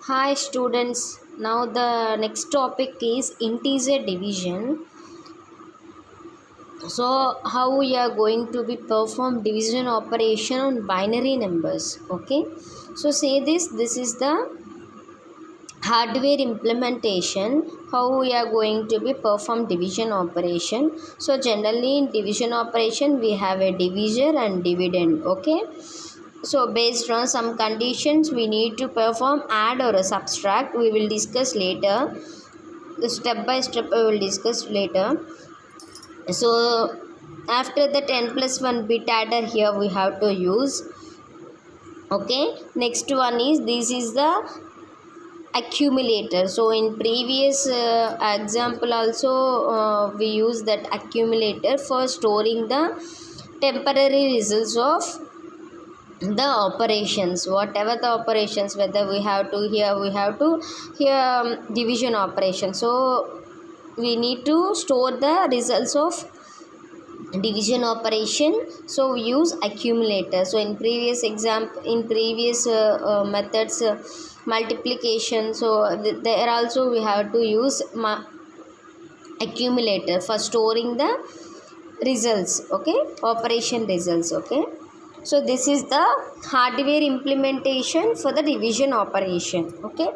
Hi students, now the next topic is integer division. So how we are going to be perform division operation on binary numbers. Okay, so say this is the hardware implementation, how we are going to be perform division operation. So generally in division operation we have a divisor and dividend. Okay, so based on some conditions we need to perform add or a subtract. We will discuss later. The step by step I will discuss later. So after the 10 plus 1 bit adder here we have to use. Okay, next one is this is the accumulator. So in previous example also we use that accumulator for storing the temporary results of the operations, whatever the operations, whether we have to here division operation. So we need to store the results of division operation, so we use accumulator. So in previous example, in previous methods, multiplication, so there also we have to use accumulator for storing the results. Okay, operation results. Okay, so this is the hardware implementation for the division operation. Okay,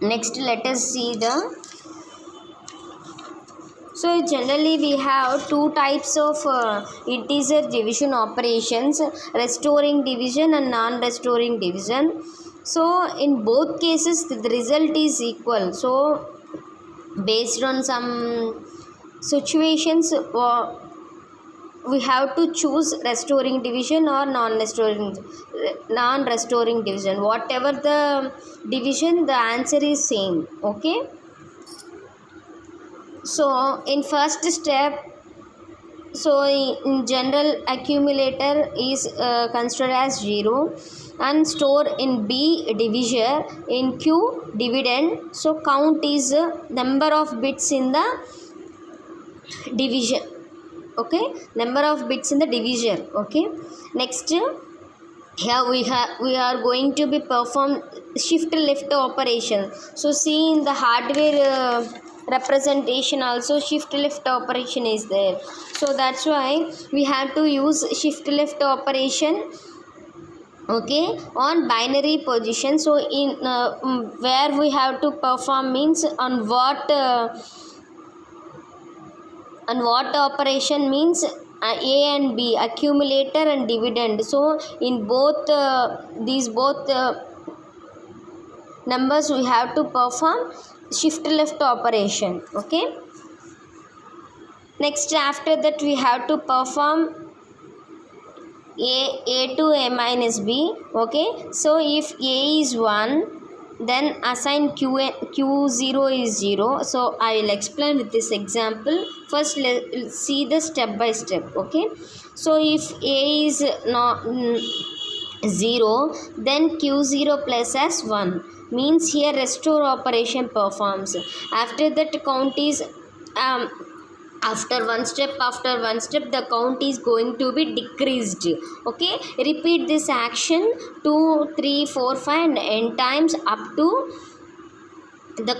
next let us see the. So generally we have two types of integer division operations, restoring division and non-restoring division. So in both cases the result is equal. So based on some situations we have to choose restoring division or non-restoring division. Whatever the division, the answer is same. Okay, so in first step, so in general accumulator is considered as 0 and store in B divisor, in Q dividend. So count is number of bits in the division. Okay, number of bits in the divisor. Okay, next here we are going to be perform shift left operation. So see in the hardware representation also shift left operation is there. So that's why we have to use shift left operation. Okay, on binary position. So in where we have to perform means on what operation means A and B, accumulator and dividend. So in both these both numbers we have to perform shift left operation. Okay, next after that we have to perform a to a minus b. Okay, so if a is 1, then assign q0 is 0. So I will explain with this example. First let's see the step by step. Okay, so if a is not 0, then q0 plus as 1 means here restore operation performs. After that count is after one step the count is going to be decreased. Okay, repeat this action 2 3 4 5 and n times up to the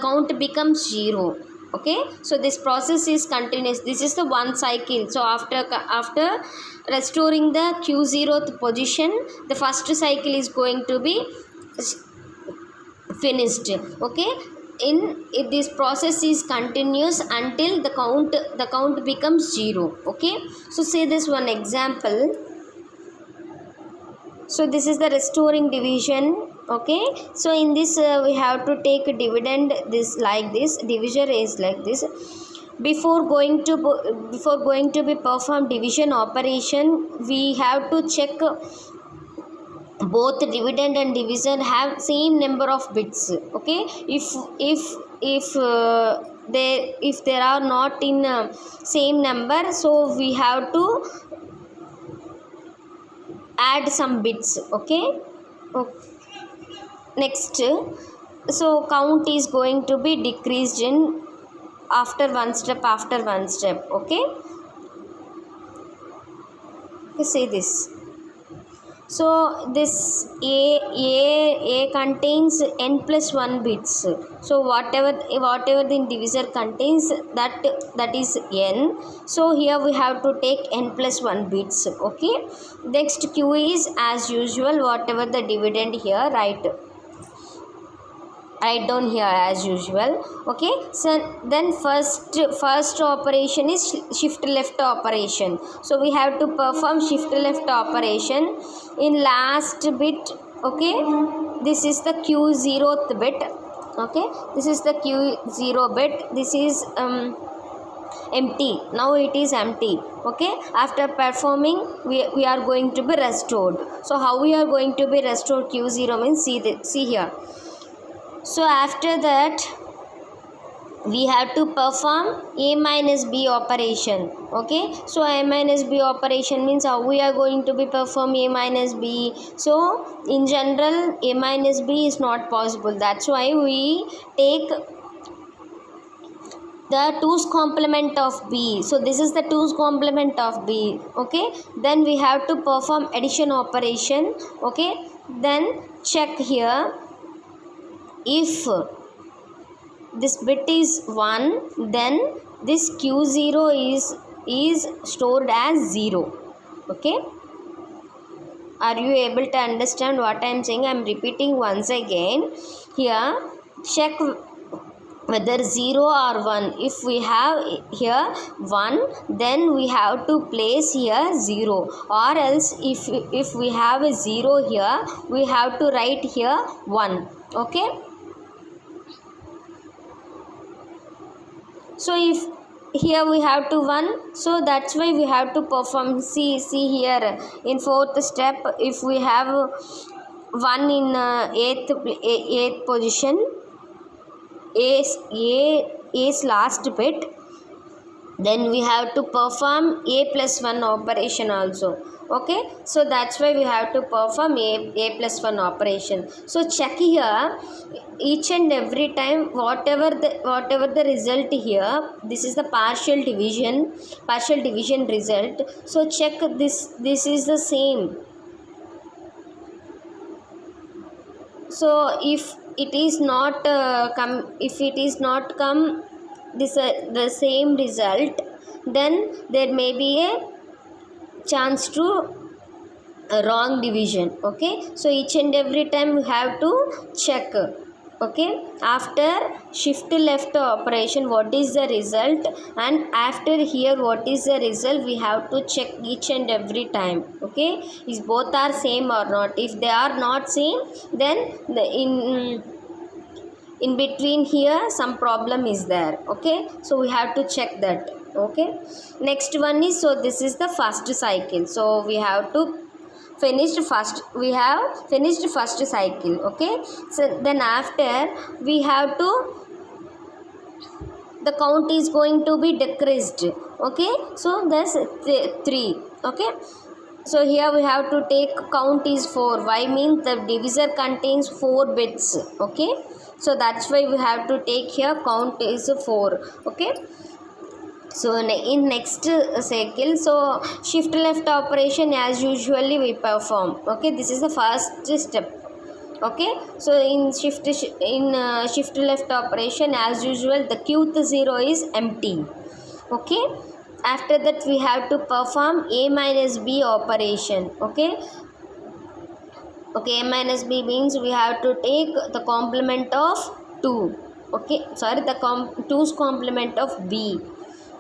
count becomes 0. Okay, so this process is continuous. This is the one cycle. So after restoring the q0th position, the first cycle is going to be finished. Okay, in this process is continuous until the count becomes 0. Okay, so say this one example. So this is the restoring division. Okay, so in this we have to take dividend this like this, divisor is like this. Before going to be perform division operation, we have to check both dividend and division have same number of bits. Okay, if there are not in same number, so we have to add some bits. Okay, next so count is going to be decreased in after one step. Okay, say this. So this a contains n plus 1 bits. So whatever the divisor contains, that is n. So here we have to take n plus 1 bits. Okay, next q is as usual whatever the dividend here, write down here as usual. Okay, so then first operation is shift left operation. So we have to perform shift left operation in last bit. Okay, this is the q0th bit. Okay, this is the q0 bit. This is empty. Now it is empty. Okay, after performing we are going to be restored. So how we are going to be restored q0 means, see here. So after that we have to perform a minus b operation. Okay, so a minus b operation means how we are going to be perform a minus b. So in general a minus b is not possible, that's why we take the 2's complement of b. So this is the 2's complement of b. Okay, then we have to perform addition operation. Okay, then check here, if this bit is 1, then this q0 is stored as 0. Okay, are you able to understand what I am saying? I am repeating once again. Here check whether 0 or 1. If we have here 1, then we have to place here 0, or else if we have a 0 here, we have to write here 1. Okay, so if here we have to 1, so that's why we have to perform. See here in fourth step, if we have 1 in eighth position, a's last bit, then we have to perform a plus 1 operation also. Okay, so that's why we have to perform a plus 1 operation. So check here, each and every time whatever the result here, this is the partial division result. So check this is the same. So if it is not come the same result, then there may be a chance to a wrong division. Okay, so each and every time we have to check. Okay, after shift left operation what is the result, and after here what is the result, we have to check each and every time. Okay, is both are same or not. If they are not same, then in between here some problem is there. Okay, so we have to check that. Okay, next one is, so this is the first cycle. So we have to finished first cycle. Okay, so then after we have to, the count is going to be decreased. Okay, so that's 3. Okay, so here we have to take count is 4. Why? Means the divisor contains 4 bits. Okay, so that's why we have to take here count is 4. Okay, so in next cycle, so shift left operation as usually we perform. Okay, this is the first step. Okay, so in shift left operation as usual, the q0 is empty. Okay, after that we have to perform a minus b operation. Okay, a minus b means we have to take the complement of 2. Okay, sorry, the 2's complement of b.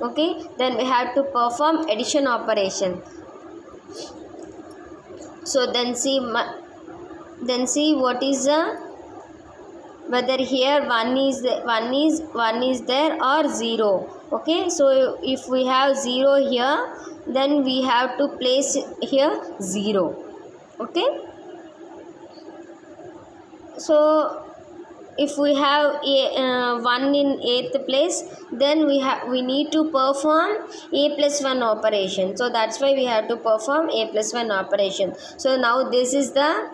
Okay, then we have to perform addition operation. So then see what is whether here 1 is there or 0. Okay, so if we have 0 here, then we have to place here 0. Okay, so if we have 1 in 8th place, then we need to perform a plus 1 operation. So that's why we have to perform a plus 1 operation. So now this is the,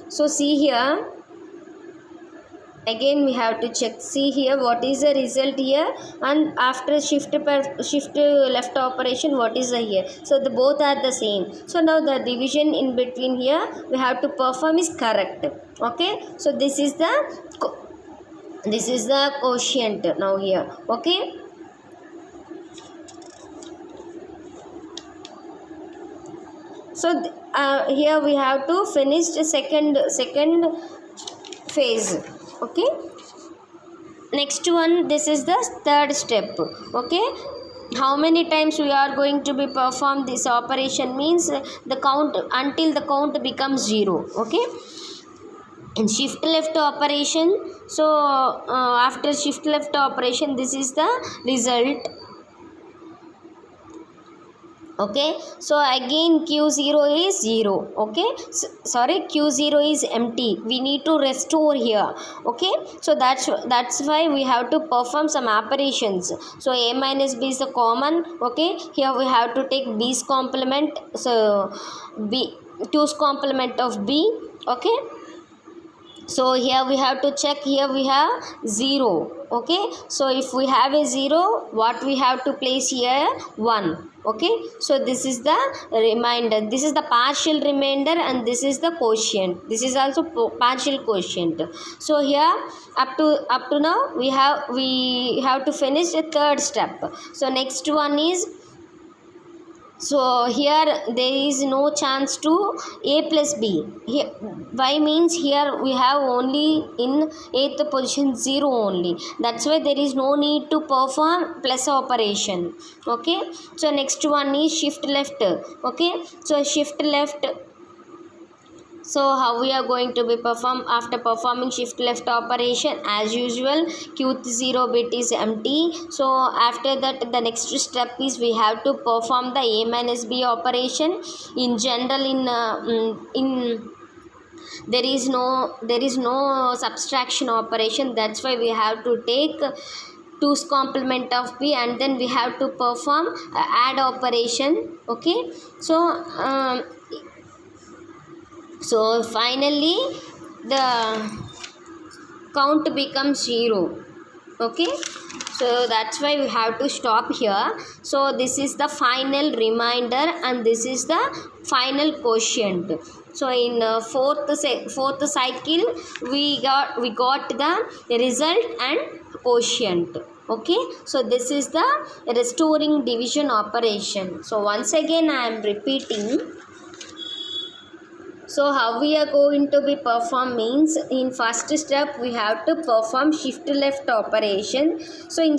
so see here, again we have to check, see here what is the result here, and after shift left operation what is the here. So the both are the same. So now the division in between here we have to perform is correct. Okay, so this is the quotient now here. Okay, so here we have to finish the second phase. Okay, next one, this is the third step. Okay, how many times we are going to be perform this operation means the count until the count becomes 0. Okay, in shift left operation, so after shift left operation this is the result. Okay, so again q0 is 0. Okay, sorry, q0 is empty, we need to restore here. Okay, so that's why we have to perform some operations. So a minus b is the common. Okay, here we have to take b's complement, so b 2's complement of b. Okay, so here we have to check, here we have 0. Okay, so if we have a 0, what we have to place here? 1. Okay, so this is the remainder, this is the partial remainder, and this is the quotient, this is also partial quotient. So here up to now we have to finish the third step. So next one is, so here there is no chance to a plus b. Here, why means here we have only in 8th position 0 only. That's why there is no need to perform plus operation. Okay, so next one is shift left. Okay, so shift left. So how we are going to be perform after performing shift left operation? As usual, q0 bit is empty. So after that the next step is we have to perform the a minus b operation. In general, in there is no subtraction operation. That's why we have to take 2's complement of b, and then we have to perform add operation. Okay, so finally the count becomes 0. Okay, so that's why we have to stop here. So this is the final remainder and this is the final quotient. So in fourth cycle we got the result and quotient. Okay, so this is the restoring division operation. So once again I am repeating. So how we are going to be perform means, in first step we have to perform shift left operation. So in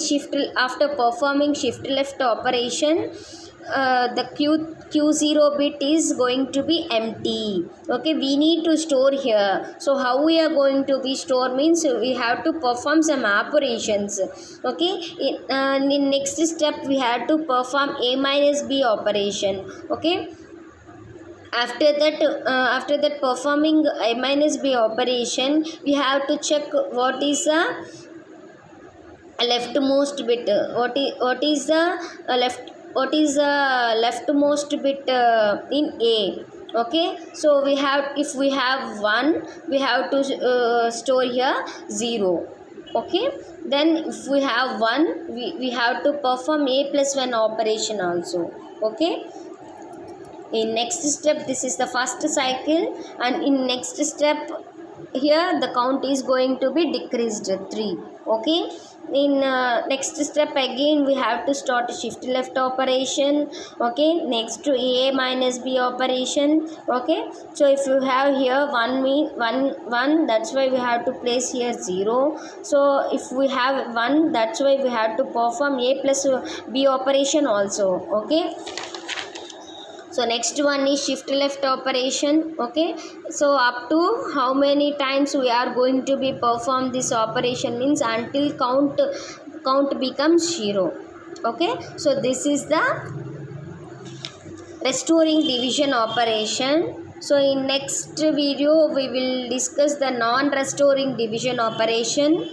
after performing shift left operation, the q0 bit is going to be empty. Okay, we need to store here. So how we are going to be store means we have to perform some operations. Okay, in next step we have to perform a minus b operation. Okay, after that performing a minus b operation, we have to check what is the leftmost bit. What is the leftmost bit in a. Okay, so if we have 1, we have to store here 0. Okay, then if we have 1, we have to perform a plus 1 operation also. Okay, in next step, this is the first cycle, and in next step here the count is going to be decreased 3. Okay, in next step again we have to start shift left operation. Okay, next to a minus b operation. Okay, so if you have here 1, that's why we have to place here 0. So if we have 1, that's why we have to perform a plus b operation also. Okay, so next one is shift left operation. Okay, so up to how many times we are going to be perform this operation means until count becomes 0. Okay, so this is the restoring division operation. So in next video we will discuss the non-restoring division operation.